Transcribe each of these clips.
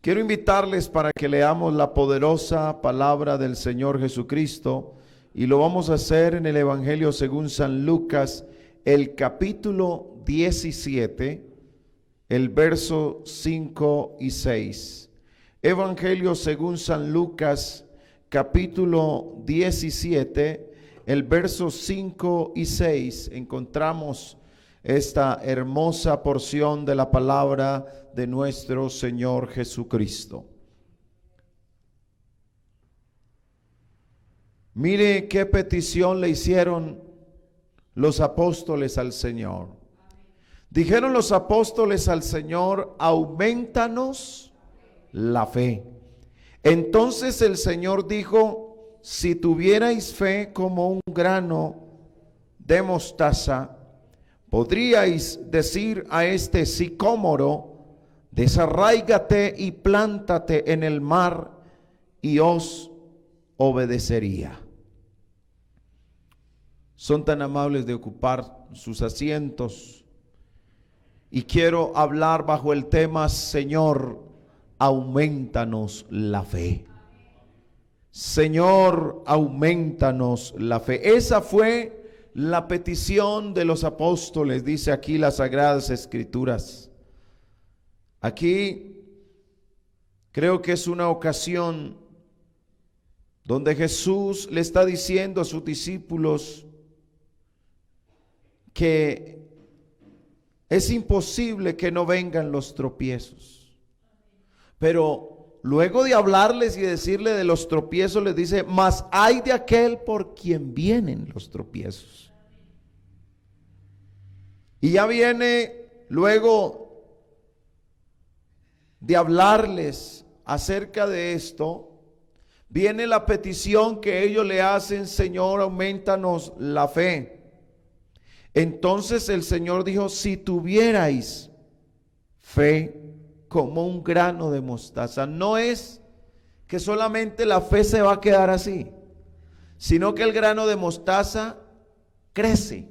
Quiero invitarles para que leamos la poderosa palabra del Señor Jesucristo y lo vamos a hacer en el Evangelio según San Lucas, el capítulo 17, el verso 5 y 6. Evangelio según San Lucas, capítulo 17, el verso 5 y 6. Encontramos esta hermosa porción de la palabra de nuestro Señor Jesucristo. Mire qué petición le hicieron los apóstoles al Señor. Dijeron los apóstoles al Señor: aumentanos la fe. Entonces el Señor dijo: si tuvierais fe como un grano de mostaza, podríais decir a este sicómoro: desarráigate y plántate en el mar, y os obedecería. Son tan amables de ocupar sus asientos y quiero hablar bajo el tema: Señor, aumentanos la fe. Señor, aumentanos la fe. Esa fue la petición de los apóstoles, dice aquí las Sagradas Escrituras. Aquí creo que es una ocasión donde Jesús le está diciendo a sus discípulos que es imposible que no vengan los tropiezos. Pero luego de hablarles y decirle de los tropiezos, les dice: mas hay de aquel por quien vienen los tropiezos. Y ya viene luego de hablarles acerca de esto, viene la petición que ellos le hacen: Señor, aumentanos la fe. Entonces el Señor dijo: si tuvierais fe como un grano de mostaza. No es que solamente la fe se va a quedar así, sino que el grano de mostaza crece.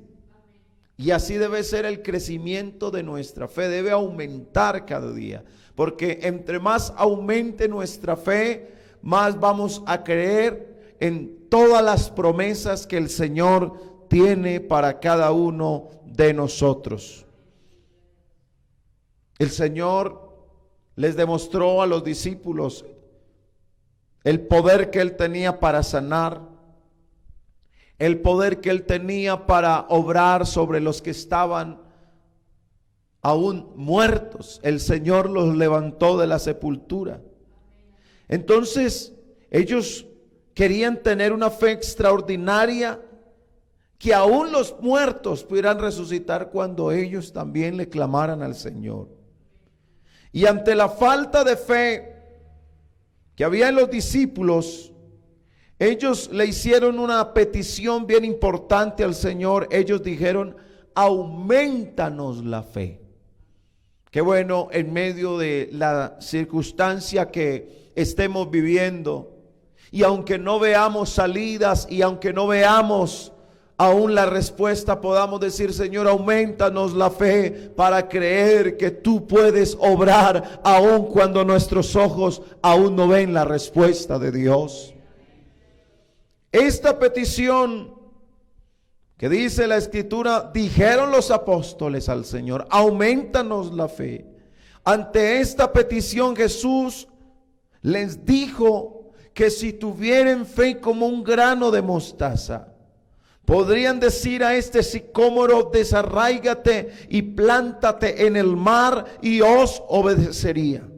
Y así debe ser el crecimiento de nuestra fe, debe aumentar cada día, porque entre más aumente nuestra fe, más vamos a creer en todas las promesas que el Señor tiene para cada uno de nosotros. El Señor les demostró a los discípulos el poder que Él tenía para sanar, el poder que Él tenía para obrar sobre los que estaban aún muertos. El Señor los levantó de la sepultura. Entonces ellos querían tener una fe extraordinaria, que aún los muertos pudieran resucitar cuando ellos también le clamaran al Señor. Y ante la falta de fe que había en los discípulos, ellos le hicieron una petición bien importante al Señor. Ellos dijeron: aumentanos la fe. Qué bueno, en medio de la circunstancia que estemos viviendo, y aunque no veamos salidas, y aunque no veamos aún la respuesta, podamos decir: Señor, aumentanos la fe para creer que tú puedes obrar aún cuando nuestros ojos aún no ven la respuesta de Dios. Esta petición que dice la Escritura, dijeron los apóstoles al Señor: aumentanos la fe. Ante esta petición Jesús les dijo que si tuvieran fe como un grano de mostaza, podrían decir a este sicómoro: desarráigate y plántate en el mar, y os obedecería.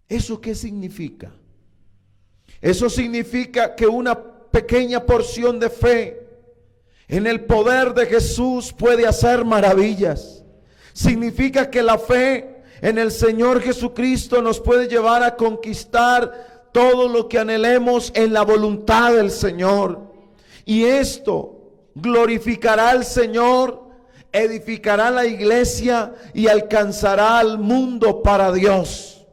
¿Eso qué significa? Eso significa que una pequeña porción de fe en el poder de Jesús puede hacer maravillas. Significa que la fe en el Señor Jesucristo nos puede llevar a conquistar todo lo que anhelemos en la voluntad del Señor. Y esto glorificará al Señor, edificará la iglesia y alcanzará al mundo para Dios.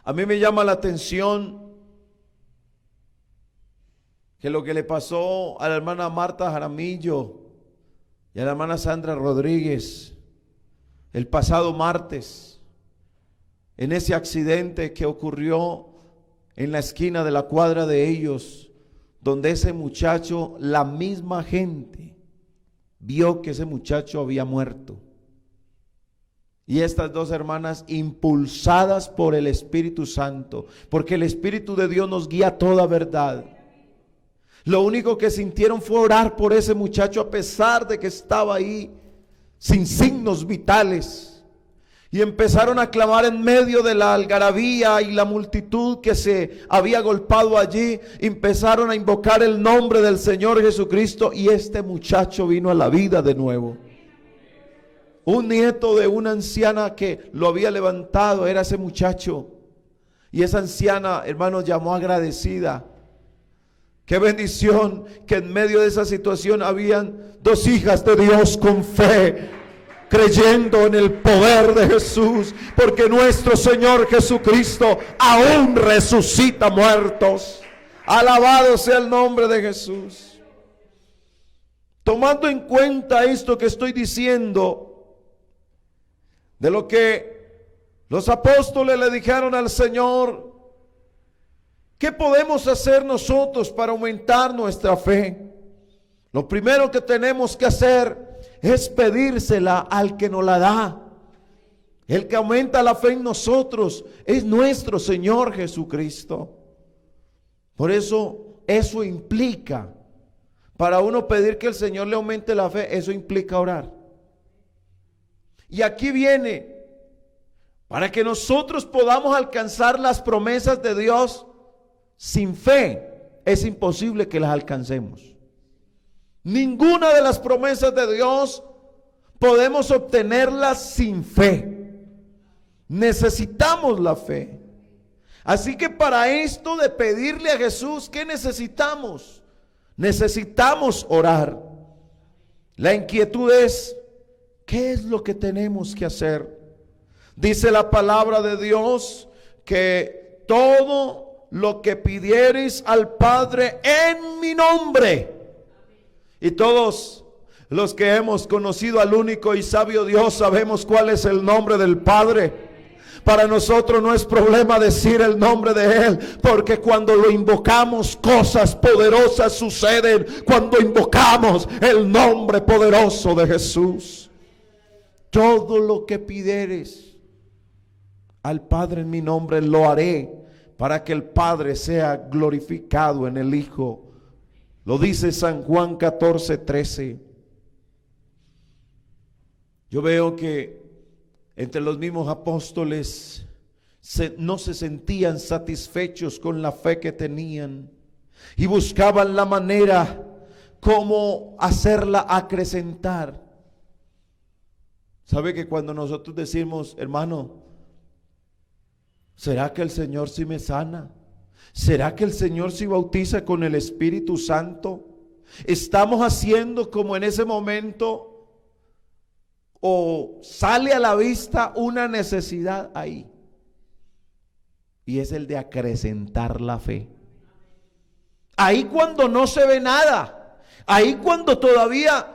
A mí me llama la atención que lo que le pasó a la hermana Marta Jaramillo y a la hermana Sandra Rodríguez el pasado martes, en ese accidente que ocurrió en la esquina de la cuadra de ellos, donde ese muchacho, la misma gente vio que ese muchacho había muerto. Y estas dos hermanas, impulsadas por el Espíritu Santo, porque el Espíritu de Dios nos guía a toda verdad, lo único que sintieron fue orar por ese muchacho a pesar de que estaba ahí sin signos vitales. Y empezaron a clamar en medio de la algarabía y la multitud que se había agolpado allí. Empezaron a invocar el nombre del Señor Jesucristo y este muchacho vino a la vida de nuevo. Un nieto de una anciana que lo había levantado era ese muchacho. Y esa anciana, hermanos, llamó agradecida. Qué bendición que en medio de esa situación habían dos hijas de Dios con fe, creyendo en el poder de Jesús, porque nuestro Señor Jesucristo aún resucita muertos. Alabado sea el nombre de Jesús. Tomando en cuenta esto que estoy diciendo, de lo que los apóstoles le dijeron al Señor, ¿qué podemos hacer nosotros para aumentar nuestra fe? Lo primero que tenemos que hacer es pedírsela al que nos la da. El que aumenta la fe en nosotros es nuestro Señor Jesucristo. Por eso implica, para uno pedir que el Señor le aumente la fe, eso implica orar. Y aquí viene, para que nosotros podamos alcanzar las promesas de Dios, sin fe es imposible que las alcancemos. Ninguna de las promesas de Dios podemos obtenerlas sin fe. Necesitamos la fe. Así que para esto de pedirle a Jesús, ¿qué necesitamos? Necesitamos orar. La inquietud es, ¿qué es lo que tenemos que hacer? Dice la palabra de Dios que todo lo que pidiereis al Padre en mi nombre. Y todos los que hemos conocido al único y sabio Dios sabemos cuál es el nombre del Padre. Para nosotros no es problema decir el nombre de Él, porque cuando lo invocamos cosas poderosas suceden. Cuando invocamos el nombre poderoso de Jesús. Todo lo que pidieres al Padre en mi nombre lo haré, para que el Padre sea glorificado en el Hijo. Lo dice San Juan 14:13. Yo veo que entre los mismos apóstoles no se sentían satisfechos con la fe que tenían y buscaban la manera como hacerla acrecentar. ¿Sabe que cuando nosotros decimos, hermano, ¿será que el Señor sí me sana? ¿Será que el Señor sí bautiza con el Espíritu Santo? Estamos haciendo como en ese momento, o sale a la vista una necesidad ahí, y es el de acrecentar la fe. Ahí cuando no se ve nada, ahí cuando todavía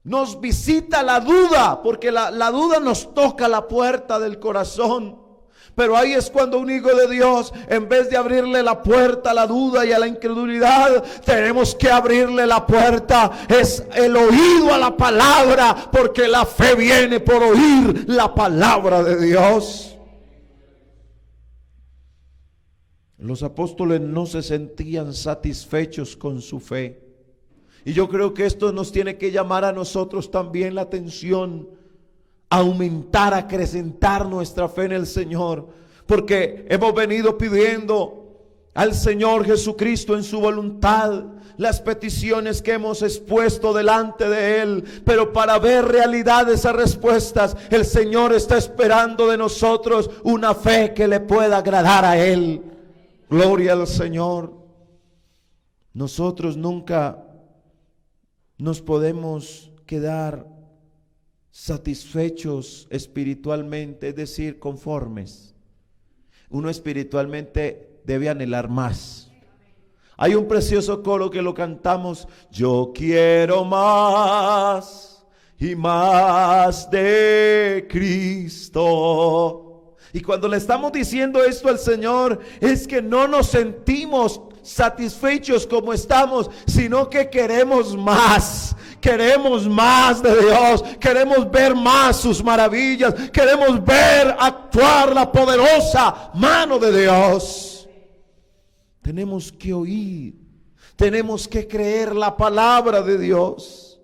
nos visita la duda, porque la duda nos toca la puerta del corazón. Pero ahí es cuando un hijo de Dios, en vez de abrirle la puerta a la duda y a la incredulidad, tenemos que abrirle la puerta, es el oído a la palabra, porque la fe viene por oír la palabra de Dios. Los apóstoles no se sentían satisfechos con su fe. Y yo creo que esto nos tiene que llamar a nosotros también la atención, aumentar, acrecentar nuestra fe en el Señor, porque hemos venido pidiendo al Señor Jesucristo en su voluntad las peticiones que hemos expuesto delante de Él, pero para ver realidad esas respuestas, el Señor está esperando de nosotros una fe que le pueda agradar a Él. Gloria al Señor. Nosotros nunca nos podemos quedar satisfechos espiritualmente, es decir, conformes. Uno espiritualmente debe anhelar más. Hay un precioso coro que lo cantamos: yo quiero más y más de Cristo. Y cuando le estamos diciendo esto al Señor, es que no nos sentimos satisfechos como estamos, sino que queremos más de Dios, queremos ver más sus maravillas, queremos ver actuar la poderosa mano de Dios. Tenemos que oír, tenemos que creer la palabra de Dios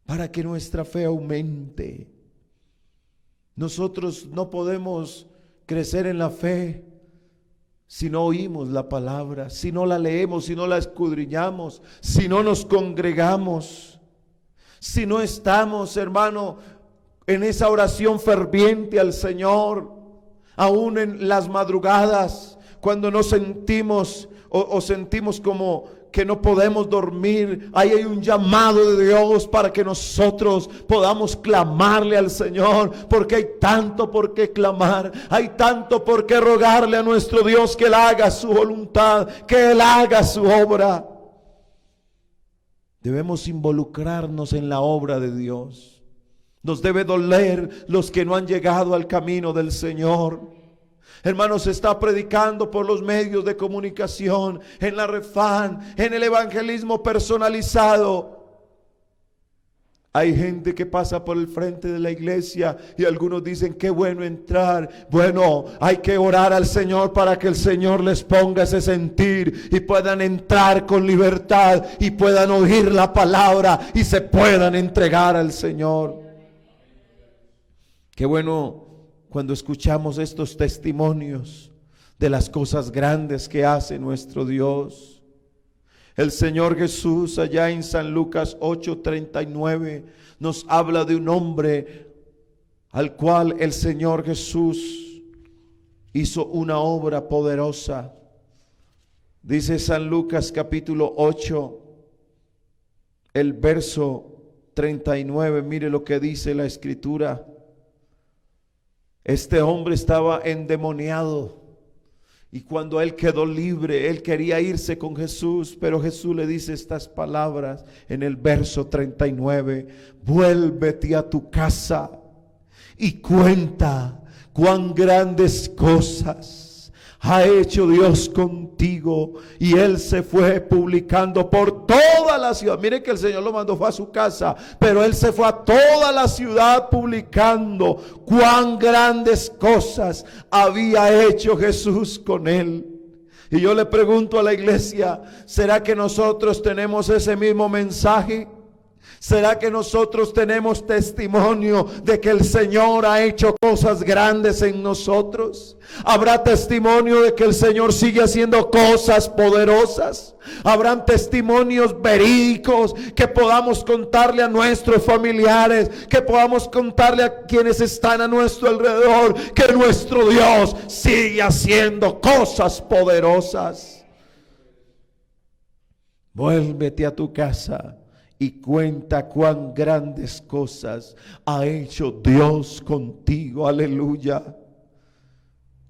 para que nuestra fe aumente. Nosotros no podemos crecer en la fe si no oímos la palabra, si no la leemos, si no la escudriñamos, si no nos congregamos, si no estamos, hermano, en esa oración ferviente al Señor, aún en las madrugadas, cuando nos sentimos o sentimos como que no podemos dormir. Ahí hay un llamado de Dios para que nosotros podamos clamarle al Señor, porque hay tanto por qué clamar, hay tanto por qué rogarle a nuestro Dios que Él haga su voluntad, que Él haga su obra. Debemos involucrarnos en la obra de Dios. Nos debe doler los que no han llegado al camino del Señor. Hermanos, se está predicando por los medios de comunicación, en la Refan, en el evangelismo personalizado. Hay gente que pasa por el frente de la iglesia y algunos dicen qué bueno entrar. Bueno, hay que orar al Señor para que el Señor les ponga ese sentir y puedan entrar con libertad y puedan oír la palabra y se puedan entregar al Señor. Qué bueno cuando escuchamos estos testimonios de las cosas grandes que hace nuestro Dios. El Señor Jesús allá en San Lucas 8:39 nos habla de un hombre al cual el Señor Jesús hizo una obra poderosa. Dice San Lucas capítulo 8, el verso 39, mire lo que dice la Escritura. Este hombre estaba endemoniado y cuando él quedó libre, él quería irse con Jesús, pero Jesús le dice estas palabras en el verso 39: vuélvete a tu casa y cuenta cuán grandes cosas ha hecho Dios contigo. Y él se fue publicando por toda la ciudad. Mire que el Señor lo mandó, fue a su casa, pero él se fue a toda la ciudad publicando cuán grandes cosas había hecho Jesús con él. Y yo le pregunto a la iglesia, ¿será que nosotros tenemos ese mismo mensaje? ¿Será que nosotros tenemos testimonio de que el Señor ha hecho cosas grandes en nosotros? ¿Habrá testimonio de que el Señor sigue haciendo cosas poderosas? ¿Habrán testimonios verídicos que podamos contarle a nuestros familiares, que podamos contarle a quienes están a nuestro alrededor, que nuestro Dios sigue haciendo cosas poderosas? Vuélvete a tu casa y cuenta cuán grandes cosas ha hecho Dios contigo. Aleluya.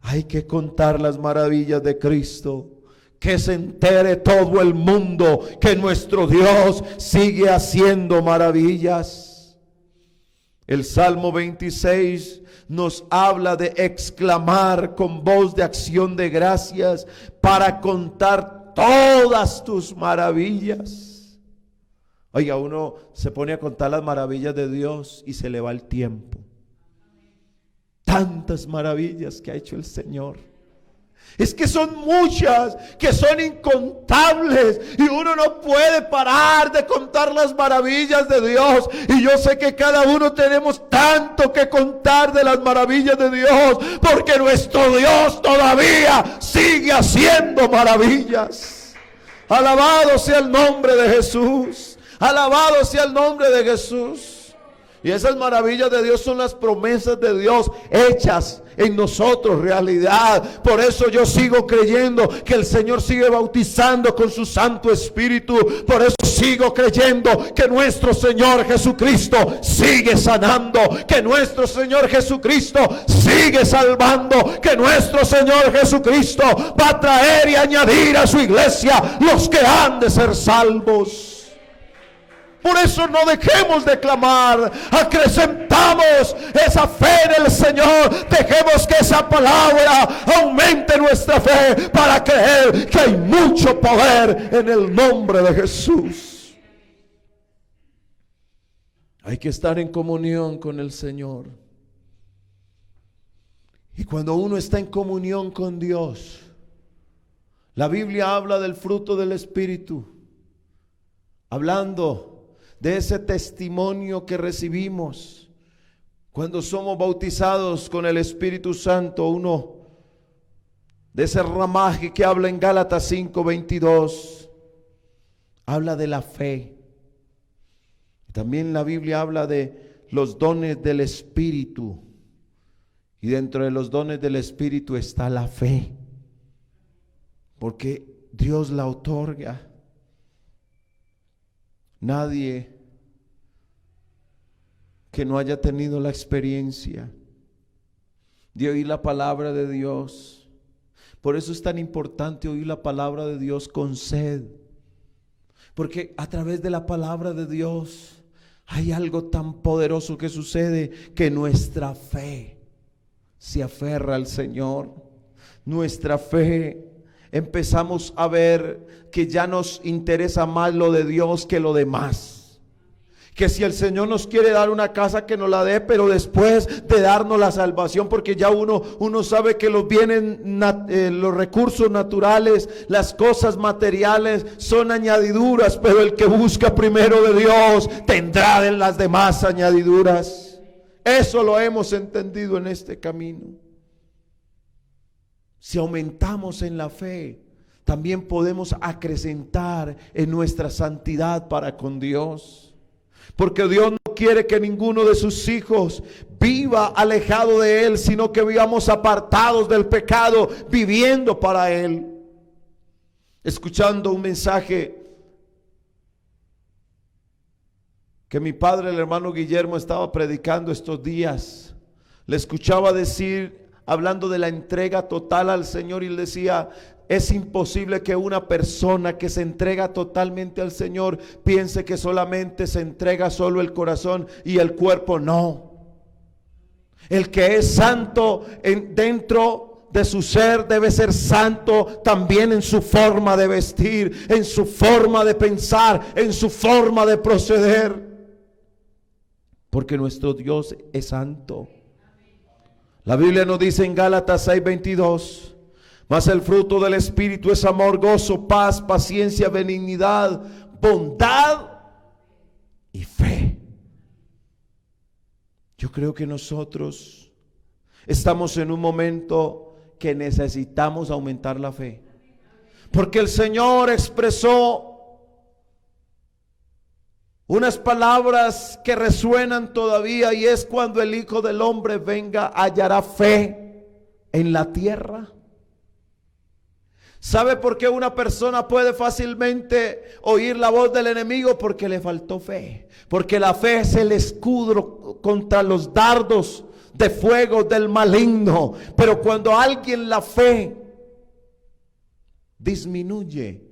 Hay que contar las maravillas de Cristo. Que se entere todo el mundo que nuestro Dios sigue haciendo maravillas. El Salmo 26 nos habla de exclamar con voz de acción de gracias para contar todas tus maravillas. Oiga, uno se pone a contar las maravillas de Dios y se le va el tiempo. Tantas maravillas que ha hecho el Señor. Es que son muchas, que son incontables, y uno no puede parar de contar las maravillas de Dios. Y yo sé que cada uno tenemos tanto que contar de las maravillas de Dios, porque nuestro Dios todavía sigue haciendo maravillas. Alabado sea el nombre de Jesús. Alabado sea el nombre de Jesús. Y esas maravillas de Dios son las promesas de Dios hechas en nosotros realidad. Por eso yo sigo creyendo que el Señor sigue bautizando con su Santo Espíritu. Por eso sigo creyendo que nuestro Señor Jesucristo sigue sanando, que nuestro Señor Jesucristo sigue salvando, que nuestro Señor Jesucristo va a traer y añadir a su iglesia los que han de ser salvos. Por eso no dejemos de clamar, acrecentamos esa fe en el Señor, dejemos que esa palabra aumente nuestra fe para creer que hay mucho poder en el nombre de Jesús. Hay que estar en comunión con el Señor. Y cuando uno está en comunión con Dios, la Biblia habla del fruto del Espíritu, hablando de ese testimonio que recibimos cuando somos bautizados con el Espíritu Santo, uno de ese ramaje que habla en Gálatas 5:22, habla de la fe. También la Biblia habla de los dones del Espíritu, y dentro de los dones del Espíritu está la fe, porque Dios la otorga. Nadie que no haya tenido la experiencia de oír la palabra de Dios. Por eso es tan importante oír la palabra de Dios con sed, porque a través de la palabra de Dios hay algo tan poderoso que sucede, que nuestra fe se aferra al Señor. Nuestra fe, empezamos a ver que ya nos interesa más lo de Dios que lo demás. Que si el Señor nos quiere dar una casa, que nos la dé, pero después de darnos la salvación, porque ya uno sabe que los bienes, los recursos naturales, las cosas materiales son añadiduras, pero el que busca primero de Dios tendrá de las demás añadiduras. Eso lo hemos entendido en este camino. Si aumentamos en la fe, también podemos acrecentar en nuestra santidad para con Dios. Porque Dios no quiere que ninguno de sus hijos viva alejado de Él, sino que vivamos apartados del pecado, viviendo para Él. Escuchando un mensaje que mi padre, el hermano Guillermo, estaba predicando estos días, le escuchaba decir, hablando de la entrega total al Señor, y él decía: es imposible que una persona que se entrega totalmente al Señor piense que solamente se entrega solo el corazón y el cuerpo no. El que es santo dentro de su ser debe ser santo también en su forma de vestir, en su forma de pensar, en su forma de proceder. Porque nuestro Dios es santo. La Biblia nos dice en Gálatas 6:22: mas el fruto del Espíritu es amor, gozo, paz, paciencia, benignidad, bondad y fe. Yo creo que nosotros estamos en un momento que necesitamos aumentar la fe, porque el Señor expresó unas palabras que resuenan todavía, y es: cuando el Hijo del Hombre venga, hallará fe en la tierra. ¿Sabe por qué una persona puede fácilmente oír la voz del enemigo? Porque le faltó fe. Porque la fe es el escudo contra los dardos de fuego del maligno. Pero cuando alguien la fe disminuye,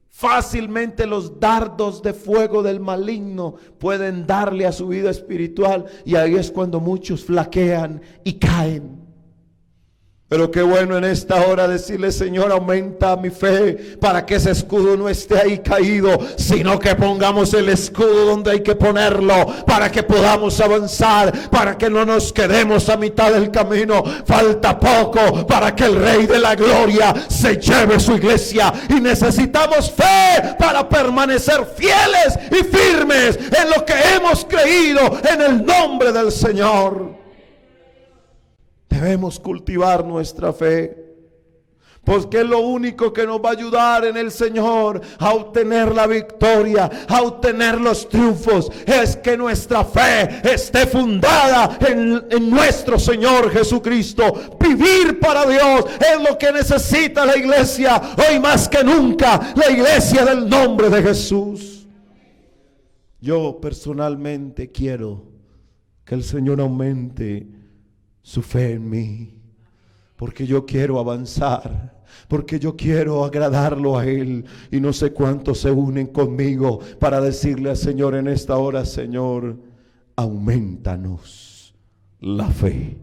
fácilmente los dardos de fuego del maligno pueden darle a su vida espiritual, y ahí es cuando muchos flaquean y caen. Pero qué bueno en esta hora decirle: Señor, aumenta mi fe para que ese escudo no esté ahí caído, sino que pongamos el escudo donde hay que ponerlo, para que podamos avanzar, para que no nos quedemos a mitad del camino. Falta poco para que el Rey de la Gloria se lleve su iglesia, y necesitamos fe para permanecer fieles y firmes en lo que hemos creído en el nombre del Señor. Debemos cultivar nuestra fe, porque es lo único que nos va a ayudar en el Señor a obtener la victoria, a obtener los triunfos. Es que nuestra fe esté fundada en nuestro Señor Jesucristo. Vivir para Dios es lo que necesita la iglesia hoy más que nunca, la iglesia del nombre de Jesús. Yo personalmente quiero que el Señor aumente su fe en mí, porque yo quiero avanzar, porque yo quiero agradarlo a Él. Y no sé cuántos se unen conmigo para decirle al Señor en esta hora: Señor, aumentanos la fe.